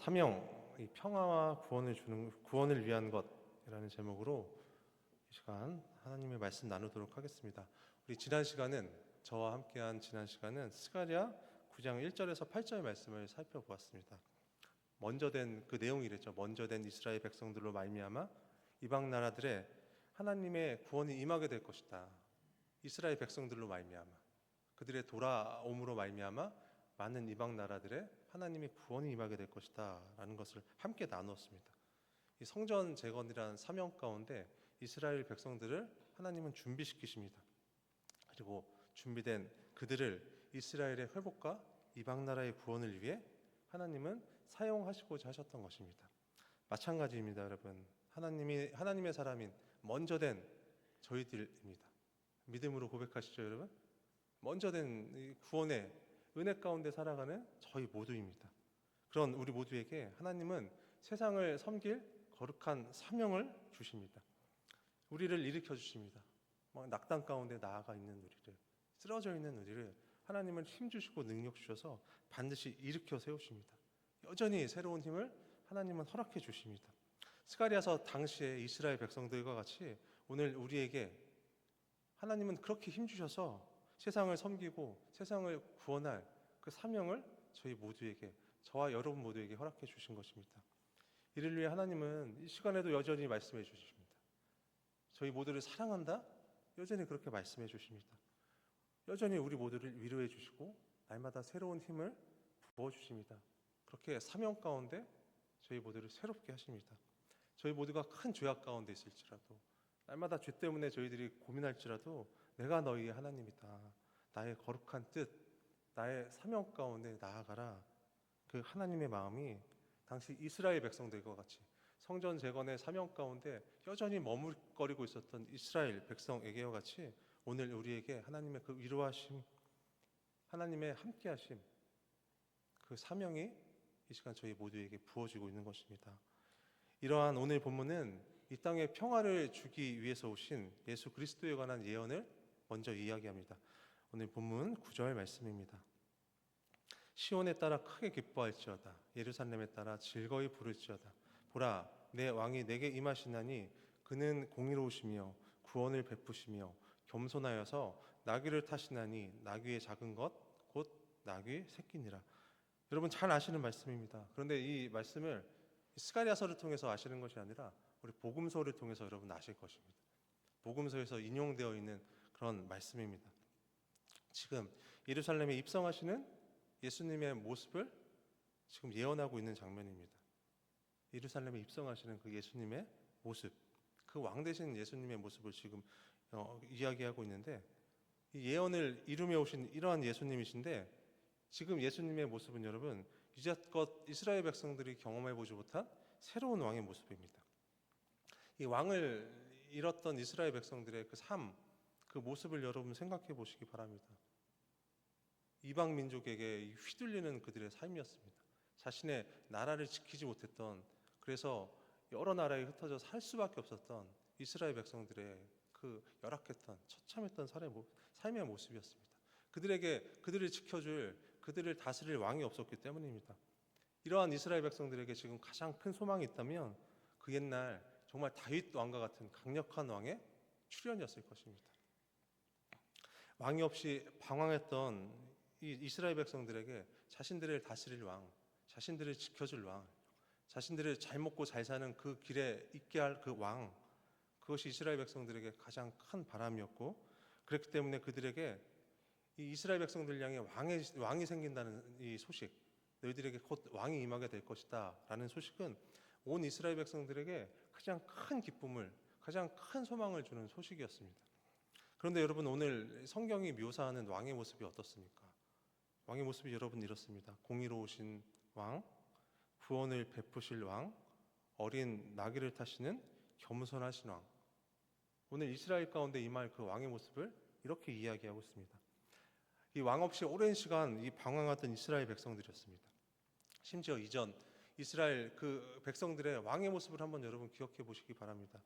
사명, 이 평화와 구원을 위한 것이라는 제목으로 이 시간 하나님의 말씀 나누도록 하겠습니다. 우리 저와 함께한 지난 시간은 스가랴 9장 1절에서 8절 말씀을 살펴보았습니다. 먼저 된 그 내용이 이랬죠. 먼저 된 이스라엘 백성들로 말미암아 이방 나라들의 하나님의 구원이 임하게 될 것이다. 이스라엘 백성들로 말미암아 그들의 돌아옴으로 말미암아 많은 이방 나라들의 하나님의 구원이 임하게 될 것이다 라는 것을 함께 나누었습니다. 이 성전 재건이라는 사명 가운데 이스라엘 백성들을 하나님은 준비시키십니다. 그리고 준비된 그들을 이스라엘의 회복과 이방 나라의 구원을 위해 하나님은 사용하시고자 하셨던 것입니다. 마찬가지입니다, 여러분. 하나님의 사람인 먼저 된 저희들입니다. 믿음으로 고백하시죠, 여러분? 먼저 된 구원의 은혜 가운데 살아가는 저희 모두입니다. 그런 우리 모두에게 하나님은 세상을 섬길 거룩한 사명을 주십니다. 우리를 일으켜 주십니다. 낙담 가운데 나아가 있는 우리를, 쓰러져 있는 우리를 하나님은 힘 주시고 능력 주셔서 반드시 일으켜 세우십니다. 여전히 새로운 힘을 하나님은 허락해 주십니다. 스가랴서 당시에 이스라엘 백성들과 같이 오늘 우리에게 하나님은 그렇게 힘 주셔서 세상을 섬기고 세상을 구원할 그 사명을 저희 모두에게, 저와 여러분 모두에게 허락해 주신 것입니다. 이를 위해 하나님은 이 시간에도 여전히 말씀해 주십니다. 저희 모두를 사랑한다? 여전히 그렇게 말씀해 주십니다. 여전히 우리 모두를 위로해 주시고 날마다 새로운 힘을 부어 주십니다. 그렇게 사명 가운데 저희 모두를 새롭게 하십니다. 저희 모두가 큰 죄악 가운데 있을지라도, 날마다 죄 때문에 저희들이 고민할지라도 내가 너희의 하나님이다, 나의 거룩한 뜻, 나의 사명 가운데 나아가라, 그 하나님의 마음이 당시 이스라엘 백성들과 같이 성전 재건의 사명 가운데 여전히 머뭇거리고 있었던 이스라엘 백성에게와 같이 오늘 우리에게 하나님의 그 위로하심, 하나님의 함께하심, 그 사명이 이 시간 저희 모두에게 부어지고 있는 것입니다. 이러한 오늘 본문은 이 땅에 평화를 주기 위해서 오신 예수 그리스도에 관한 예언을 먼저 이야기합니다. 오늘 본문 9절 말씀입니다. 시온에 따라 크게 기뻐할지어다, 예루살렘에 따라 즐거이 부를지어다. 보라, 내 왕이 내게 임하시나니 그는 공의로우시며 구원을 베푸시며 겸손하여서 나귀를 타시나니 나귀의 작은 것 곧 나귀 새끼니라. 여러분 잘 아시는 말씀입니다. 그런데 이 말씀을 스가랴서를 통해서 아시는 것이 아니라 우리 복음서를 통해서 여러분 아실 것입니다. 복음서에서 인용되어 있는 그런 말씀입니다. 지금 예루살렘에 입성하시는 예수님의 모습을 지금 예언하고 있는 장면입니다. 예루살렘에 입성하시는 그 예수님의 모습, 그 왕 되신 예수님의 모습을 지금 이야기하고 있는데, 이 예언을 이루며 오신 이러한 예수님이신데 지금 예수님의 모습은 여러분 이제껏 이스라엘 백성들이 경험해 보지 못한 새로운 왕의 모습입니다. 이 왕을 잃었던 이스라엘 백성들의 그 삶, 그 모습을 여러분 생각해 보시기 바랍니다. 이방 민족에게 휘둘리는 그들의 삶이었습니다. 자신의 나라를 지키지 못했던, 그래서 여러 나라에 흩어져 살 수밖에 없었던 이스라엘 백성들의 그 열악했던 처참했던 삶의 모습이었습니다. 그들을 지켜줄, 그들을 다스릴 왕이 없었기 때문입니다. 이러한 이스라엘 백성들에게 지금 가장 큰 소망이 있다면 그 옛날 정말 다윗 왕과 같은 강력한 왕의 출현이었을 것입니다. 왕이 없이 방황했던 이 이스라엘 백성들에게 자신들을 다스릴 왕, 자신들을 지켜줄 왕, 자신들을 잘 먹고 잘 사는 그 길에 있게 할 그 왕, 그것이 이스라엘 백성들에게 가장 큰 바람이었고, 그렇기 때문에 그들에게 이 이스라엘 백성들 향해 왕이 생긴다는 이 소식, 너희들에게 곧 왕이 임하게 될 것이다 라는 소식은 온 이스라엘 백성들에게 가장 큰 기쁨을, 가장 큰 소망을 주는 소식이었습니다. 그런데 여러분, 오늘 성경이 묘사하는 왕의 모습이 어떻습니까? 왕의 모습이 여러분 이렇습니다. 공의로우신 왕, 구원을 베푸실 왕, 어린 나귀를 타시는 겸손하신 왕. 오늘 이스라엘 가운데 임할 그 왕의 모습을 이렇게 이야기하고 있습니다. 이 왕 없이 오랜 시간 이 방황하던 이스라엘 백성들이었습니다. 심지어 이전 이스라엘 그 백성들의 왕의 모습을 한번 여러분 기억해 보시기 바랍니다.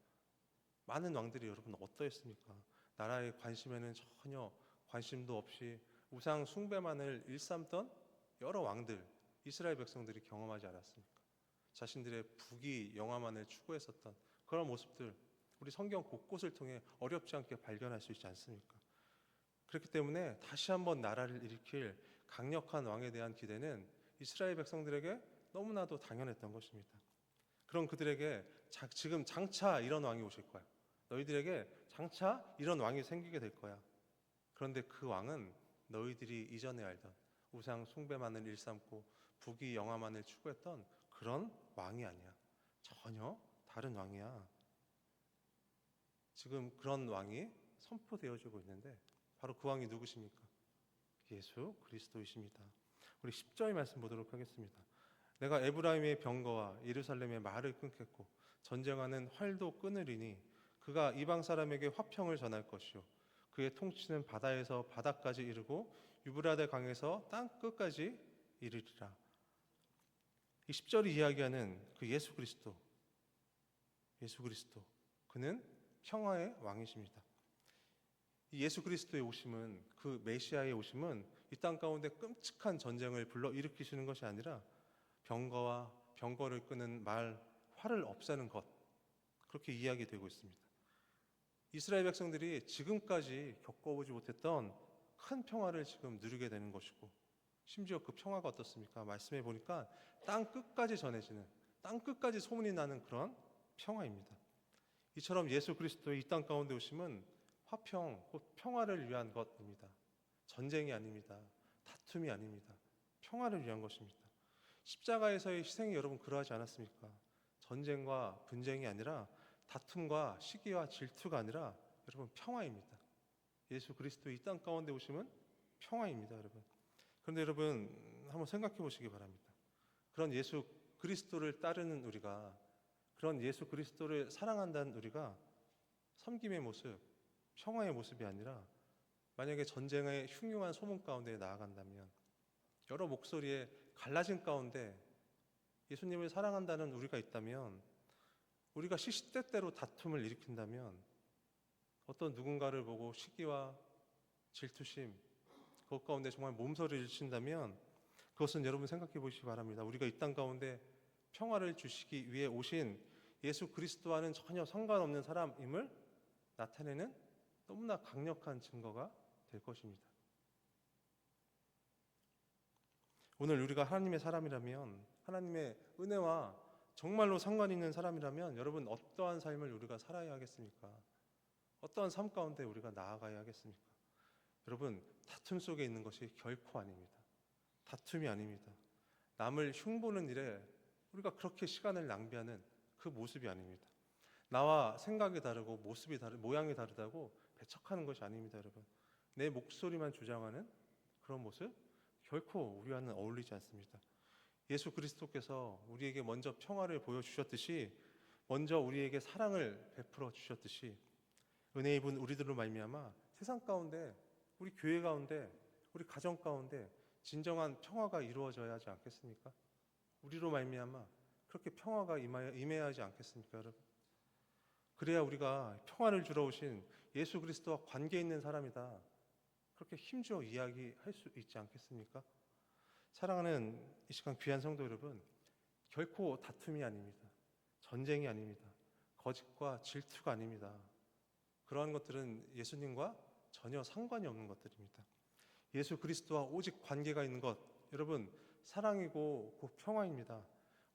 많은 왕들이 여러분 어떠했습니까? 나라의 관심에는 전혀 관심도 없이 우상 숭배만을 일삼던 여러 왕들, 이스라엘 백성들이 경험하지 않았습니까? 자신들의 부귀 영화만을 추구했었던 그런 모습들, 우리 성경 곳곳을 통해 어렵지 않게 발견할 수 있지 않습니까? 그렇기 때문에 다시 한번 나라를 일으킬 강력한 왕에 대한 기대는 이스라엘 백성들에게 너무나도 당연했던 것입니다. 그런 그들에게 지금 장차 이런 왕이 오실 거야. 너희들에게 장차 이런 왕이 생기게 될 거야. 그런데 그 왕은 너희들이 이전에 알던 우상 숭배만을 일삼고 부귀 영화만을 추구했던 그런 왕이 아니야. 전혀 다른 왕이야. 지금 그런 왕이 선포되어지고 있는데 바로 그 왕이 누구십니까? 예수 그리스도이십니다. 우리 10절 말씀 보도록 하겠습니다. 내가 에브라임의 병거와 예루살렘의 말을 끊겠고 전쟁하는 활도 끊으리니 그가 이방 사람에게 화평을 전할 것이요 그의 통치는 바다에서 바다까지 이르고 유브라데 강에서 땅 끝까지 이르리라. 이 10절이 이야기하는 그 예수 그리스도, 그는 평화의 왕이십니다. 이 예수 그리스도의 오심은, 그 메시아의 오심은 이 땅 가운데 끔찍한 전쟁을 불러 일으키시는 것이 아니라 병거와 병거를 끄는 말, 활을 없애는 것, 그렇게 이야기되고 있습니다. 이스라엘 백성들이 지금까지 겪어보지 못했던 큰 평화를 지금 누리게 되는 것이고, 심지어 그 평화가 어떻습니까? 말씀해 보니까 땅 끝까지 전해지는, 땅 끝까지 소문이 나는 그런 평화입니다. 이처럼 예수 그리스도의 이 땅 가운데 오심은 화평, 곧 평화를 위한 것입니다. 전쟁이 아닙니다. 다툼이 아닙니다. 평화를 위한 것입니다. 십자가에서의 희생이 여러분 그러하지 않았습니까? 전쟁과 분쟁이 아니라 다툼과 시기와 질투가 아니라 여러분 평화입니다. 예수 그리스도 이 땅 가운데 오심은 평화입니다, 여러분. 그런데 여러분 한번 생각해 보시기 바랍니다. 그런 예수 그리스도를 따르는 우리가, 그런 예수 그리스도를 사랑한다는 우리가 섬김의 모습, 평화의 모습이 아니라 만약에 전쟁의 흉흉한 소문 가운데 나아간다면, 여러 목소리에 갈라진 가운데 예수님을 사랑한다는 우리가 있다면, 우리가 시시때때로 다툼을 일으킨다면, 어떤 누군가를 보고 시기와 질투심, 그것 가운데 정말 몸서리를 친다면, 그것은 여러분 생각해 보시기 바랍니다. 우리가 이 땅 가운데 평화를 주시기 위해 오신 예수 그리스도와는 전혀 상관없는 사람임을 나타내는 너무나 강력한 증거가 될 것입니다. 오늘 우리가 하나님의 사람이라면, 하나님의 은혜와 정말로 상관 있는 사람이라면 여러분 어떠한 삶을 우리가 살아야 하겠습니까? 어떠한 삶 가운데 우리가 나아가야 하겠습니까? 여러분 다툼 속에 있는 것이 결코 아닙니다. 다툼이 아닙니다. 남을 흉보는 일에 우리가 그렇게 시간을 낭비하는 그 모습이 아닙니다. 나와 생각이 다르고 모양이 다르다고 배척하는 것이 아닙니다, 여러분. 내 목소리만 주장하는 그런 모습 결코 우리와는 어울리지 않습니다. 예수 그리스도께서 우리에게 먼저 평화를 보여주셨듯이, 먼저 우리에게 사랑을 베풀어 주셨듯이, 은혜 입은 우리들로 말미암아 세상 가운데, 우리 교회 가운데, 우리 가정 가운데 진정한 평화가 이루어져야 하지 않겠습니까? 우리로 말미암아 그렇게 평화가 임해야 하지 않겠습니까, 여러분? 그래야 우리가 평화를 주러 오신 예수 그리스도와 관계 있는 사람이다, 그렇게 힘주어 이야기할 수 있지 않겠습니까? 사랑하는 이 시간 귀한 성도 여러분, 결코 다툼이 아닙니다. 전쟁이 아닙니다. 거짓과 질투가 아닙니다. 그러한 것들은 예수님과 전혀 상관이 없는 것들입니다. 예수 그리스도와 오직 관계가 있는 것, 여러분 사랑이고 곧 평화입니다.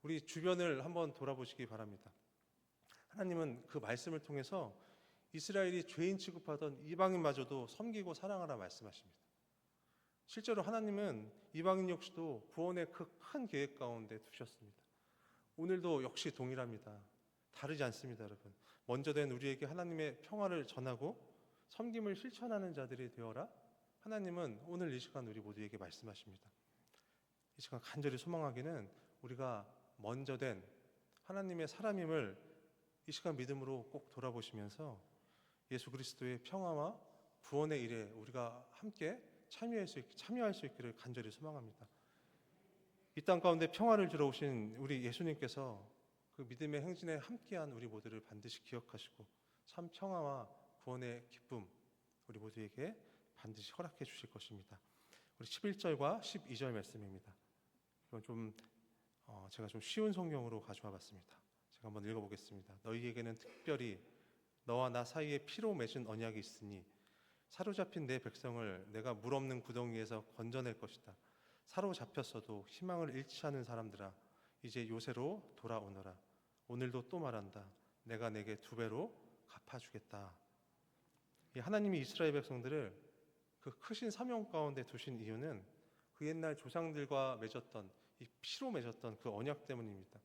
우리 주변을 한번 돌아보시기 바랍니다. 하나님은 그 말씀을 통해서 이스라엘이 죄인 취급하던 이방인마저도 섬기고 사랑하라 말씀하십니다. 실제로 하나님은 이방인 역시도 구원의 그 큰 계획 가운데 두셨습니다. 오늘도 역시 동일합니다. 다르지 않습니다, 여러분. 먼저 된 우리에게 하나님의 평화를 전하고 섬김을 실천하는 자들이 되어라, 하나님은 오늘 이 시간 우리 모두에게 말씀하십니다. 이 시간 간절히 소망하기는 우리가 먼저 된 하나님의 사람임을 이 시간 믿음으로 꼭 돌아보시면서 예수 그리스도의 평화와 구원의 일에 우리가 함께 참여할 수 있기를 간절히 소망합니다. 이 땅 가운데 평화를 주러 오신 우리 예수님께서 그 믿음의 행진에 함께한 우리 모두를 반드시 기억하시고 참 평화와 구원의 기쁨 우리 모두에게 반드시 허락해 주실 것입니다. 우리 11절과 12절 말씀입니다. 이건 좀 제가 좀 쉬운 성경으로 가져와 봤습니다. 제가 한번 읽어보겠습니다. 너희에게는 특별히 너와 나 사이에 피로 맺은 언약이 있으니 사로잡힌 내 백성을 내가 물 없는 구덩이에서 건져낼 것이다. 사로잡혔어도 희망을 잃지 않은 사람들아, 이제 요새로 돌아오너라. 오늘도 또 말한다. 내가 내게 2배로 갚아주겠다. 하나님이 이스라엘 백성들을 그 크신 사명 가운데 두신 이유는 그 옛날 조상들과 맺었던 이 피로 맺었던 그 언약 때문입니다.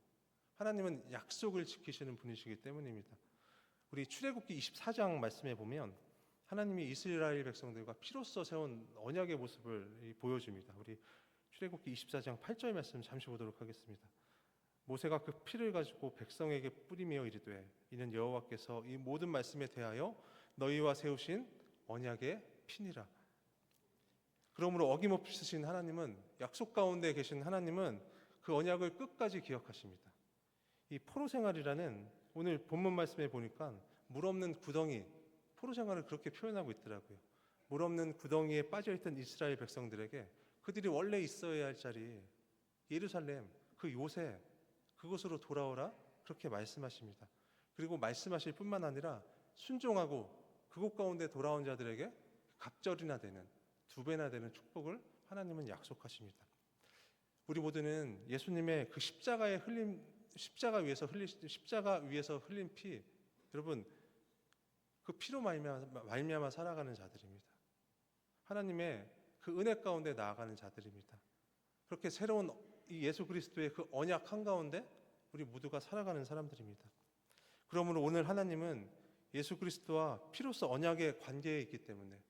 하나님은 약속을 지키시는 분이시기 때문입니다. 우리 출애굽기 24장 말씀에 보면 하나님이 이스라엘 백성들과 피로써 세운 언약의 모습을 보여줍니다. 우리 출애굽기 24장 8절 말씀 잠시 보도록 하겠습니다. 모세가 그 피를 가지고 백성에게 뿌리며 이르되 이는 여호와께서 이 모든 말씀에 대하여 너희와 세우신 언약의 피니라. 그러므로 어김없으신 하나님은, 약속 가운데 계신 하나님은 그 언약을 끝까지 기억하십니다. 이 포로 생활이라는, 오늘 본문 말씀에 보니까 물 없는 구덩이, 포로 생활을 그렇게 표현하고 있더라고요. 물 없는 구덩이에 빠져있던 이스라엘 백성들에게 그들이 원래 있어야 할 자리, 예루살렘, 그 요새, 그곳으로 돌아오라, 그렇게 말씀하십니다. 그리고 말씀하실 뿐만 아니라 순종하고 그곳 가운데 돌아온 자들에게 갑절이나 되는, 2배나 되는 축복을 하나님은 약속하십니다. 우리 모두는 예수님의 그 십자가 위에서 흘린 피, 여러분, 그 피로 말미암아 살아가는 자들입니다. 하나님의 그 은혜 가운데 나아가는 자들입니다. 그렇게 새로운 이 예수 그리스도의 그 언약 한가운데 우리 모두가 살아가는 사람들입니다. 그러므로 오늘 하나님은 예수 그리스도와 피로써 언약의 관계에 있기 때문에,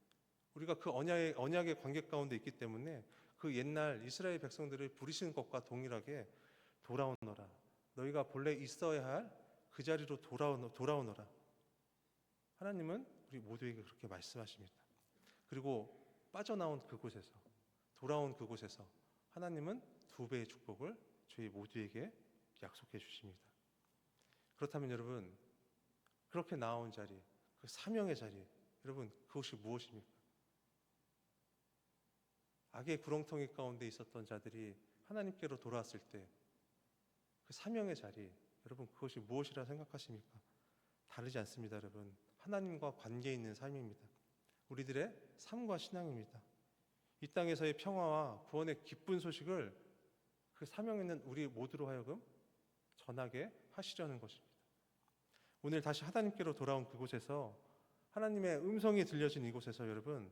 우리가 그 언약의 관계 가운데 있기 때문에 그 옛날 이스라엘 백성들을 부르시는 것과 동일하게 돌아오너라. 너희가 본래 있어야 할 그 자리로 돌아오너라. 하나님은 우리 모두에게 그렇게 말씀하십니다. 그리고 빠져나온 그곳에서, 돌아온 그곳에서 하나님은 2배의 축복을 저희 모두에게 약속해 주십니다. 그렇다면 여러분, 그렇게 나온 자리, 그 사명의 자리, 여러분, 그것이 무엇입니까? 악의 구렁텅이 가운데 있었던 자들이 하나님께로 돌아왔을 때 그 사명의 자리, 여러분, 그것이 무엇이라 생각하십니까? 다르지 않습니다, 여러분. 하나님과 관계 있는 삶입니다. 우리들의 삶과 신앙입니다. 이 땅에서의 평화와 구원의 기쁜 소식을 그 사명 있는 우리 모두로 하여금 전하게 하시려는 것입니다. 오늘 다시 하나님께로 돌아온 그곳에서, 하나님의 음성이 들려진 이곳에서 여러분,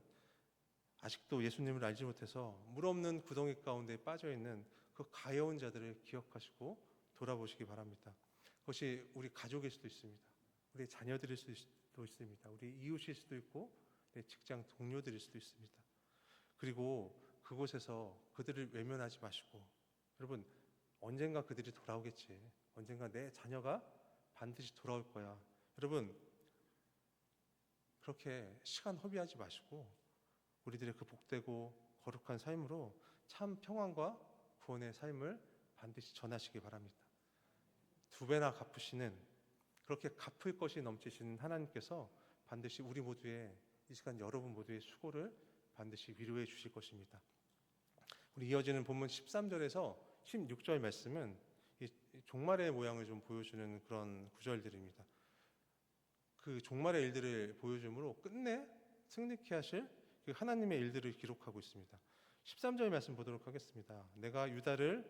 아직도 예수님을 알지 못해서 물 없는 구덩이 가운데 빠져있는 그 가여운 자들을 기억하시고 돌아보시기 바랍니다. 그것이 우리 가족일 수도 있습니다. 우리 자녀들일 수도 있습니다. 우리 이웃일 수도 있고 내 직장 동료들일 수도 있습니다. 그리고 그곳에서 그들을 외면하지 마시고, 여러분, 언젠가 그들이 돌아오겠지. 언젠가 내 자녀가 반드시 돌아올 거야. 여러분, 그렇게 시간 허비하지 마시고 우리들의 그 복되고 거룩한 삶으로 참 평안과 구원의 삶을 반드시 전하시기 바랍니다. 2배나 갚으시는, 그렇게 갚을 것이 넘치시는 하나님께서 반드시 우리 모두의, 이 시간 여러분 모두의 수고를 반드시 위로해 주실 것입니다. 우리 이어지는 본문 13절에서 16절 말씀은 이 종말의 모양을 좀 보여주는 그런 구절들입니다. 그 종말의 일들을 보여줌으로 끝내 승리케 하실 그 하나님의 일들을 기록하고 있습니다. 13절 말씀 보도록 하겠습니다. 내가 유다를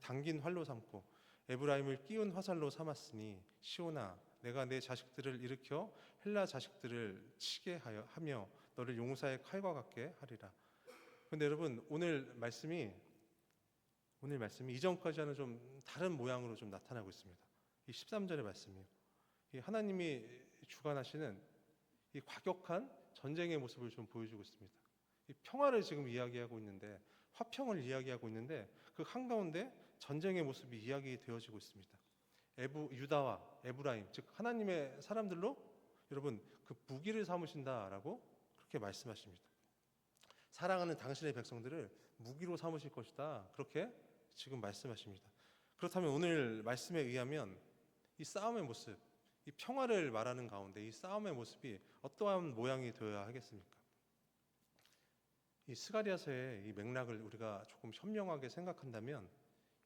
당긴 활로 삼고 에브라임을 끼운 화살로 삼았으니 시온아, 내가 내 자식들을 일으켜 헬라 자식들을 치게 하며 너를 용사의 칼과 같게 하리라. 그런데 여러분, 오늘 말씀이 이전까지와는 좀 다른 모양으로 좀 나타나고 있습니다. 이 13절의 말씀이요. 이 하나님이 주관하시는 이 과격한 전쟁의 모습을 좀 보여주고 있습니다. 이 평화를 지금 이야기하고 있는데, 화평을 이야기하고 있는데 그 한가운데 전쟁의 모습이 이야기되어지고 있습니다. 유다와 에브라임, 즉 하나님의 사람들로 여러분 그 무기를 삼으신다라고 그렇게 말씀하십니다. 사랑하는 당신의 백성들을 무기로 삼으실 것이다, 그렇게 지금 말씀하십니다. 그렇다면 오늘 말씀에 의하면 이 싸움의 모습, 이 평화를 말하는 가운데 이 싸움의 모습이 어떠한 모양이 되어야 하겠습니까? 이 스가랴서의 이 맥락을 우리가 조금 현명하게 생각한다면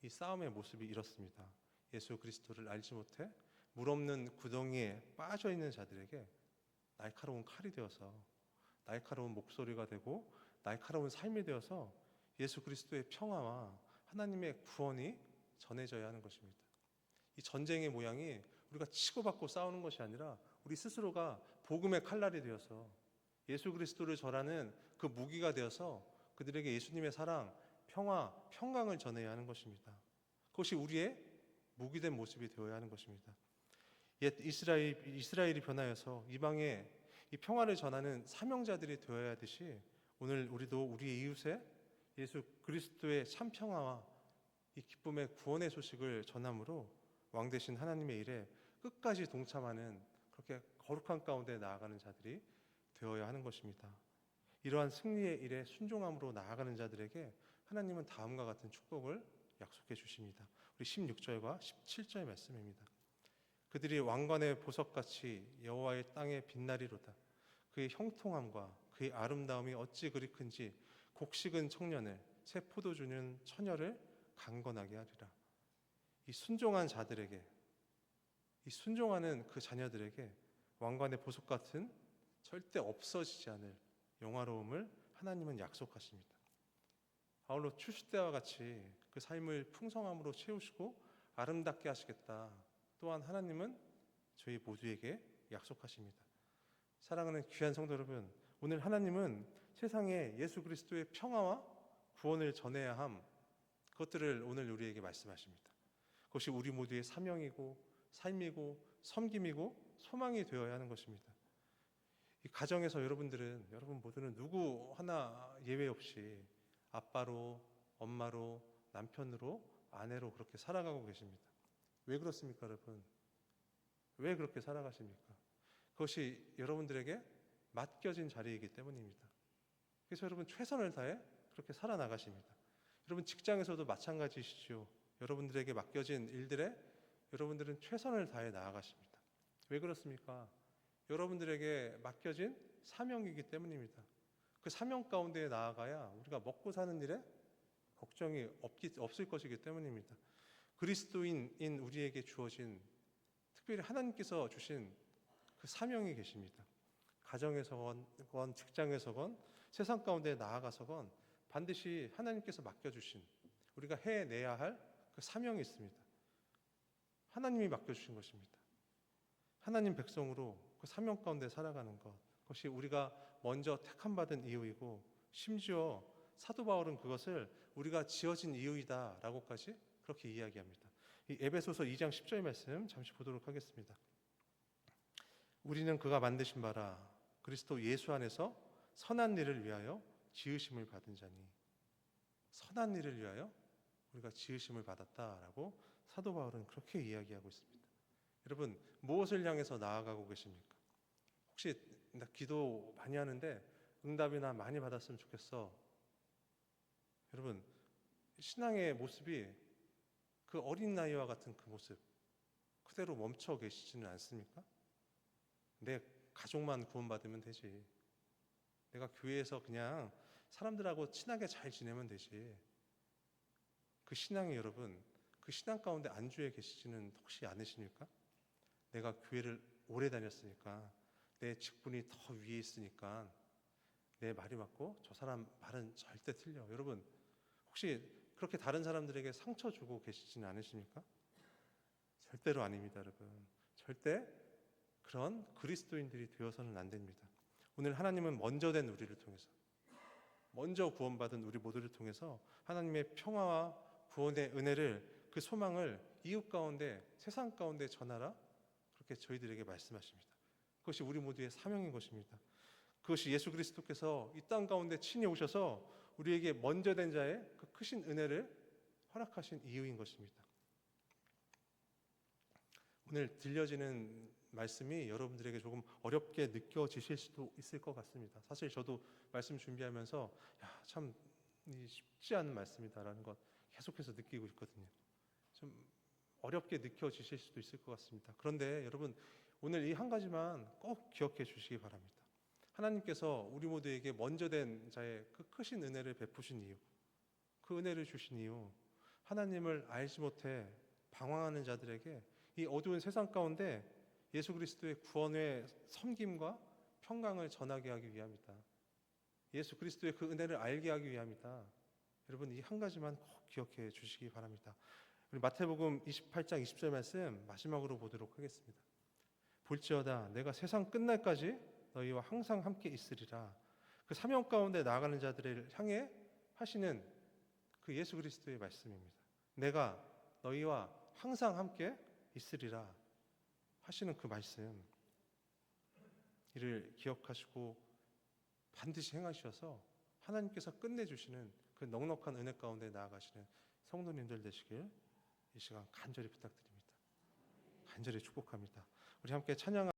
이 싸움의 모습이 이렇습니다. 예수 그리스도를 알지 못해 물 없는 구덩이에 빠져 있는 자들에게 날카로운 칼이 되어서, 날카로운 목소리가 되고 날카로운 삶이 되어서 예수 그리스도의 평화와 하나님의 구원이 전해져야 하는 것입니다. 이 전쟁의 모양이 우리가 치고받고 싸우는 것이 아니라 우리 스스로가 복음의 칼날이 되어서 예수 그리스도를 전하는 그 무기가 되어서 그들에게 예수님의 사랑, 평화, 평강을 전해야 하는 것입니다. 그것이 우리의 무기된 모습이 되어야 하는 것입니다. 옛 이스라엘이 변하여서 이방에 이 평화를 전하는 사명자들이 되어야 하듯이 오늘 우리도 우리의 이웃에 예수 그리스도의 참 평화와 이 기쁨의 구원의 소식을 전함으로 왕 되신 하나님의 일에 끝까지 동참하는, 그렇게 거룩한 가운데 나아가는 자들이 되어야 하는 것입니다. 이러한 승리의 일에 순종함으로 나아가는 자들에게 하나님은 다음과 같은 축복을 약속해 주십니다. 우리 16절과 17절 말씀입니다. 그들이 왕관의 보석같이 여호와의 땅에 빛나리로다. 그의 형통함과 그의 아름다움이 어찌 그리 큰지 곡식은 청년을, 새 포도주는 처녀를 강건하게 하리라. 이 순종한 자들에게, 이 순종하는 그 자녀들에게 왕관의 보석 같은 절대 없어지지 않을 영화로움을 하나님은 약속하십니다. 바울로 출시 때와 같이 그 삶을 풍성함으로 채우시고 아름답게 하시겠다. 또한 하나님은 저희 모두에게 약속하십니다. 사랑하는 귀한 성도 여러분, 오늘 하나님은 세상에 예수 그리스도의 평화와 구원을 전해야 함, 그것들을 오늘 우리에게 말씀하십니다. 그것이 우리 모두의 사명이고 삶이고 섬김이고 소망이 되어야 하는 것입니다. 이 가정에서 여러분 모두는 누구 하나 예외 없이 아빠로, 엄마로, 남편으로, 아내로 그렇게 살아가고 계십니다. 왜 그렇습니까, 여러분? 왜 그렇게 살아가십니까? 그것이 여러분들에게 맡겨진 자리이기 때문입니다. 그래서 여러분 최선을 다해 그렇게 살아나가십니다. 여러분 직장에서도 마찬가지시죠. 여러분들에게 맡겨진 일들에 여러분들은 최선을 다해 나아가십니다. 왜 그렇습니까? 여러분들에게 맡겨진 사명이기 때문입니다. 그 사명 가운데 나아가야 우리가 먹고 사는 일에 걱정이 없을 것이기 때문입니다. 그리스도인인 우리에게 주어진, 특별히 하나님께서 주신 그 사명이 계십니다. 가정에서건 직장에서건 세상 가운데 나아가서건 반드시 하나님께서 맡겨주신, 우리가 해내야 할 그 사명이 있습니다. 하나님이 맡겨주신 것입니다. 하나님 백성으로 그 사명 가운데 살아가는 것, 그것이 우리가 먼저 택함받은 이유이고, 심지어 사도 바울은 그것을 우리가 지어진 이유이다라고까지 그렇게 이야기합니다. 이 에베소서 2장 10절 말씀 잠시 보도록 하겠습니다. 우리는 그가 만드신 바라 그리스도 예수 안에서 선한 일을 위하여 지으심을 받은 자니, 선한 일을 위하여 우리가 지으심을 받았다라고 사도 바울은 그렇게 이야기하고 있습니다. 여러분 무엇을 향해서 나아가고 계십니까? 혹시 나 기도 많이 하는데 응답이나 많이 받았으면 좋겠어. 여러분 신앙의 모습이 그 어린 나이와 같은 그 모습 그대로 멈춰 계시지는 않습니까? 내 가족만 구원받으면 되지. 내가 교회에서 그냥 사람들하고 친하게 잘 지내면 되지. 그 신앙이 여러분, 그 신앙 가운데 안주해 계시지는 혹시 않으십니까? 내가 교회를 오래 다녔으니까, 내 직분이 더 위에 있으니까 내 말이 맞고 저 사람 말은 절대 틀려. 여러분 혹시 그렇게 다른 사람들에게 상처 주고 계시지는 않으십니까? 절대로 아닙니다, 여러분. 절대 그런 그리스도인들이 되어서는 안 됩니다. 오늘 하나님은 먼저 된 우리를 통해서, 먼저 구원받은 우리 모두를 통해서 하나님의 평화와 구원의 은혜를, 그 소망을 이웃 가운데, 세상 가운데 전하라, 그렇게 저희들에게 말씀하십니다. 그것이 우리 모두의 사명인 것입니다. 그것이 예수 그리스도께서 이 땅 가운데 친히 오셔서 우리에게 먼저 된 자의 그 크신 은혜를 허락하신 이유인 것입니다. 오늘 들려지는 말씀이 여러분들에게 조금 어렵게 느껴지실 수도 있을 것 같습니다. 사실 저도 말씀 준비하면서 참 쉽지 않은 말씀이다라는 것 계속해서 느끼고 있거든요. 좀 어렵게 느껴지실 수도 있을 것 같습니다. 그런데 여러분 오늘 이 한 가지만 꼭 기억해 주시기 바랍니다. 하나님께서 우리 모두에게 먼저 된 자의 그 크신 은혜를 베푸신 이유, 그 은혜를 주신 이유, 하나님을 알지 못해 방황하는 자들에게 이 어두운 세상 가운데 예수 그리스도의 구원의 섬김과 평강을 전하게 하기 위함이다. 예수 그리스도의 그 은혜를 알게 하기 위함이다. 여러분, 이 한 가지만 꼭 기억해 주시기 바랍니다. 우리 마태복음 28장 20절 말씀 마지막으로 보도록 하겠습니다. 볼지어다 내가 세상 끝날까지 너희와 항상 함께 있으리라. 그 사명 가운데 나아가는 자들을 향해 하시는 그 예수 그리스도의 말씀입니다. 내가 너희와 항상 함께 있으리라 하시는 그 말씀, 이를 기억하시고 반드시 행하셔서 하나님께서 끝내주시는 그 넉넉한 은혜 가운데 나아가시는 성도님들 되시길 이 시간 간절히 부탁드립니다. 간절히 축복합니다. 우리 함께 찬양